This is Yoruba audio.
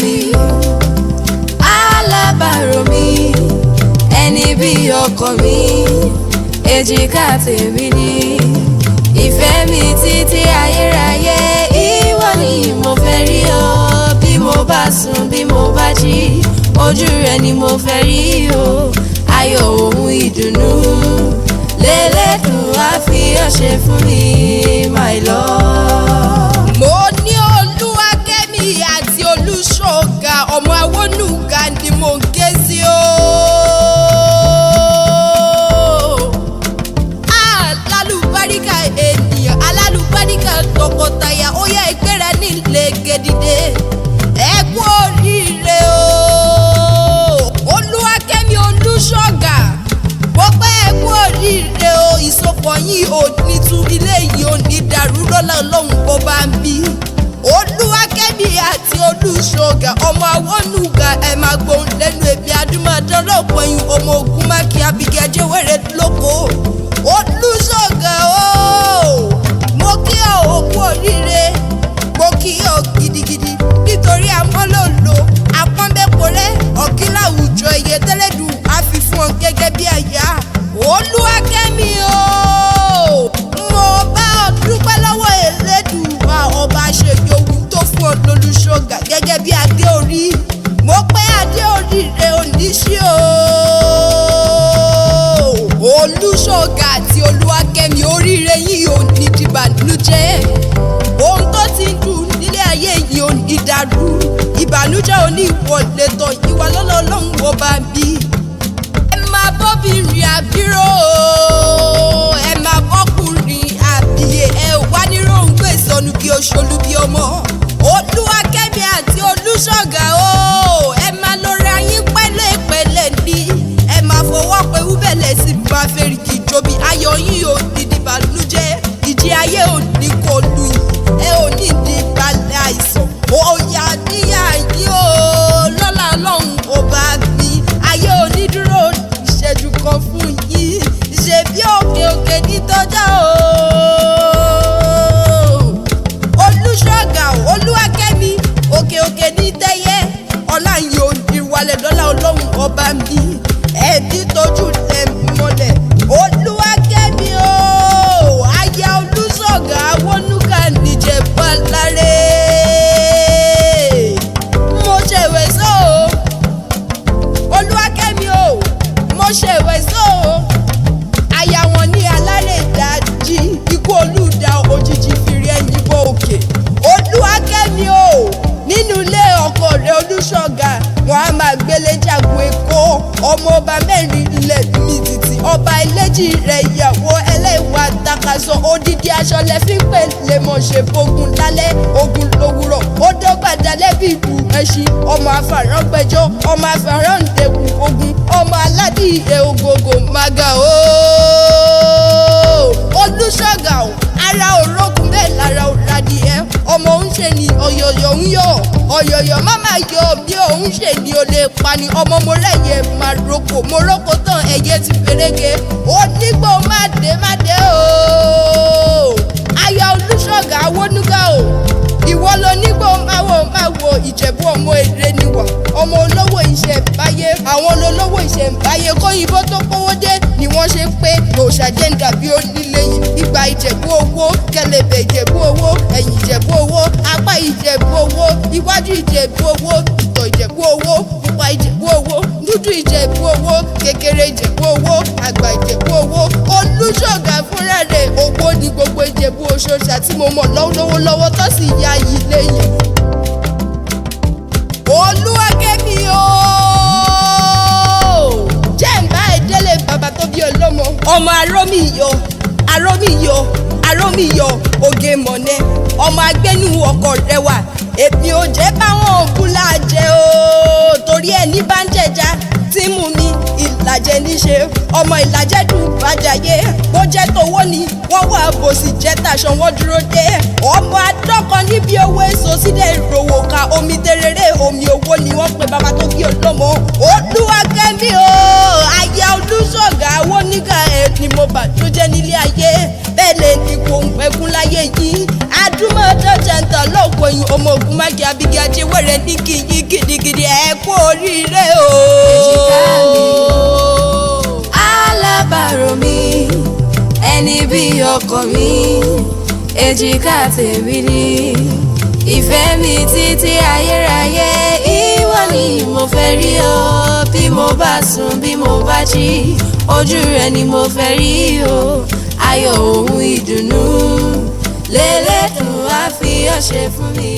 mi alábàárò mi ẹni bí ọkọ mi èjìká tèmi ni ìfẹ́ mi títí ayérayé ìwọ ni mo fẹ́ rí o bí mo bá sùn bí mo bá jí ojú rẹ ni mo fẹ́ rí o ayọ̀ ohun ìdùnnú lélẹ́dùn á fi ọ́ ṣe fún mi my love. mo ní Olúwakẹ́mi àti Olúṣọ̀gà ọmọ Awónúgà ni mo ń ké sí o. alálùbáríkà ènìyàn alálùbáríkà tọkọtaya ó yẹ ìgbéra nílé gèdìdé ẹ kú oríire o. Olúwakẹ́mi Olúṣọ̀gà gbogbo ẹ kú oríire o. ìsopọ̀ yìí ò ní tú ilé yìí ò ní dàrú lọ́la Ọlọ́run bó bá ń bí. Olúwakẹ́mi àti Olúṣọ̀gà ọmọ Awónúgà ẹ máa gbóhùn lẹ́nu èmi adúmọ̀dán lọ́pọ̀ ẹ̀yìn ọmọ ogun mákì abigẹ́jẹ́ wẹ̀rẹ̀ lóko. Olúṣọ̀gà o mo kí ọ òkú oríire mo kí ọ gidigidi nítorí amọ́lòlò apọ́nbẹ́pọ̀rẹ́ ọ̀kílà àwùjọ iye tẹ́lẹ̀dùn àfi fún ọ gẹ́gẹ́ bí àyà. Olúwakẹ́mi o mo bá ọ dúpẹ́ lọ́wọ́ Elédùà ọba àṣeyọrí ohun tó fún ọ lólúṣọ̀gà gẹ́gẹ́ bí adé orí mo pé adé orí rẹ ò ní ṣí o. Olúṣọ̀gà àti Olúwakẹ́mi oríire yìí ò ní dìbànújẹ́ ohun tó ti ń dùn nílé ayé yìí ò ní dàrú ìbànújẹ́ ò ní ìwọlé tọ̀ ìwà lọ́lọ́ Ọlọ́run wo bá bí. ẹ máa bọ́bìnrin àbírò ẹ máa bọ́kùnrin àbíyè ẹ wá ní ròǹgbè sọnù bí oṣolú bí ọmọ. Olúwakẹ́mi àti Olúṣọ̀gà o ẹ máa lórí ayín pẹ̀lẹ́pẹ̀lẹ́ ní ẹ máa fọwọ́ pé wúbẹ̀lẹ̀ sí bá fẹ́rì kì í jóbi ayọ̀ yín ò ní dìbànújẹ́ ìjì ayé ò ní kò lù yín ẹ ò ní di balẹ̀ àìsàn òòyà níyà yín o lọ́la Ọlọ́run ò bá bí ayé ò ní dúró ìṣẹ́jú kan fún yín ṣe bí òkè òkè ní tọ́jà o. Olúṣọ̀gà Olúwakẹ́mi òkè òkè ní tẹ́yẹ ọlá yìí ò ní wálẹ̀ lọ́la Ọlọ́run ọba mi ẹ̀ẹ́dí tójú lẹ̀ mọ́lẹ̀. Olúwakẹ́mi o aya Olúṣọ̀gà Awónúgà níjẹ̀bú aláré mo ṣèwé só o. Olúwakẹ́mi o mo ṣèwé só o. aya wọn ní aláré ìdájí ikú olùdá òjijì fìrí ẹ̀yìn bọ òkè. Olúwakẹ́mi o nínú ilé ọkọ rẹ Olúṣọ̀gà wọn a máa gbélé jagun Èkó ọmọ ọba mẹ́rin ilẹ̀ mìtìtì ọba ẹlẹ́jì rẹ̀ ìyàwó ẹlẹ́wà takasọ odidi aṣọ lẹ́fí pé lè mọ̀ ṣe bógun lálẹ́ ogun lówùrọ̀ ó dọ́gba dalẹ́ bí ìlú ẹṣin ọmọ afárán gbẹjọ́ ọmọ afárán ǹdẹ̀kù ogun ọmọ aládìyẹ ògògò màgà o. Olúṣọ̀gà o ara òrókùn bẹ́ẹ̀ lára òradìẹ ọmọ òun ṣe ni ọ̀yọ̀yọ̀ ń yọ̀ ọ̀yọ̀yọ̀ má máa yọ bí òun ṣe ni o lè pani ọmọ mo rẹ̀yẹ máa roko mo roko tán ẹ̀yẹ ti fèrègé onígbò má dé o. aya Olúṣọ̀gà Awónúgà o ìwọ ló nígbò máa wo Ìjẹ̀bú ọmọ èrè níwà ọmọ olówó ìṣẹ̀ǹbáyé àwọn olówó ìṣẹ̀ǹbáyé kóyìnbó tó kówó dé ni wọ́n ṣe pé lòṣà jẹ́ǹdà bí onílé yìí ìgbà Ìjẹ̀bú owó kẹlẹ̀bẹ̀ Ìjẹ̀bú owó ẹ̀yìn Ìjẹ̀bú owó apá Ìjẹ̀bú owó iwájú Ìjẹ̀bú owó ìtọ̀ Ìjẹ̀bú owó pupa Ìjẹ̀bú owó dúdú Ìjẹ̀bú owó kékeré Ìjẹ̀bú owó àgbà Ìjẹ̀bú owó. Olúṣọ̀gà fúnra rẹ̀ owó ní gbogbo Ìjẹ̀bú Òṣòṣà tí mo mọ̀ lọ́wọ́lọ́wọ́ tó sì ya yìí lẹ́yìn. Olúwakẹ́mi o jẹ́ ń bá ìdílé bàbá tó bí ọlọ́mọ ọmọ arómiyọ̀ oge mọ̀nẹ́ ọmọ agbẹ́nu ọkọ̀ rẹwà èmi ò jẹ́ báwọn òkúlà jẹ o torí ẹni bá ń jẹja tí mú mi ìlàjẹ níṣe ọmọ ìlàjẹ dùn bàjáyé bó jẹ́ tówó ni wọ́n wà bó sì jẹ́ tàṣọ wọ́n dúró dé ọmọ adọ́kan níbi owó èso sílẹ̀ ìròwò ka omi tẹrẹrẹ omi owó ni wọ́n pe bàbá tó bí ọlọ́mọ. Olúwakẹ́mi o aya Olúṣọ̀gà Awónúgà ni mo bà tó jẹ́ nílé ayé bẹ́ẹ̀ lè ní kò ń pẹ́kún láyé yìí adúmọ̀dọ́ jẹ́ǹtà lọ́kọ̀ yìí ọmọ ogun mági abigi ajé wẹ̀rẹ̀ ní kìyìkì kú oríire o. èjìká mi alábàárò mi ẹni bí ọkọ mi èjìká tèmi ni ìfẹ́ mi títí ayérayé ìwọ ni mo fẹ́ rí o bí mo bá sùn bí mo bá jí ojú rẹ ni mo fẹ́ rí o ayọ̀ ohun ìdùnnú lélẹ́dùn á fi ọ́ ṣe fún mi.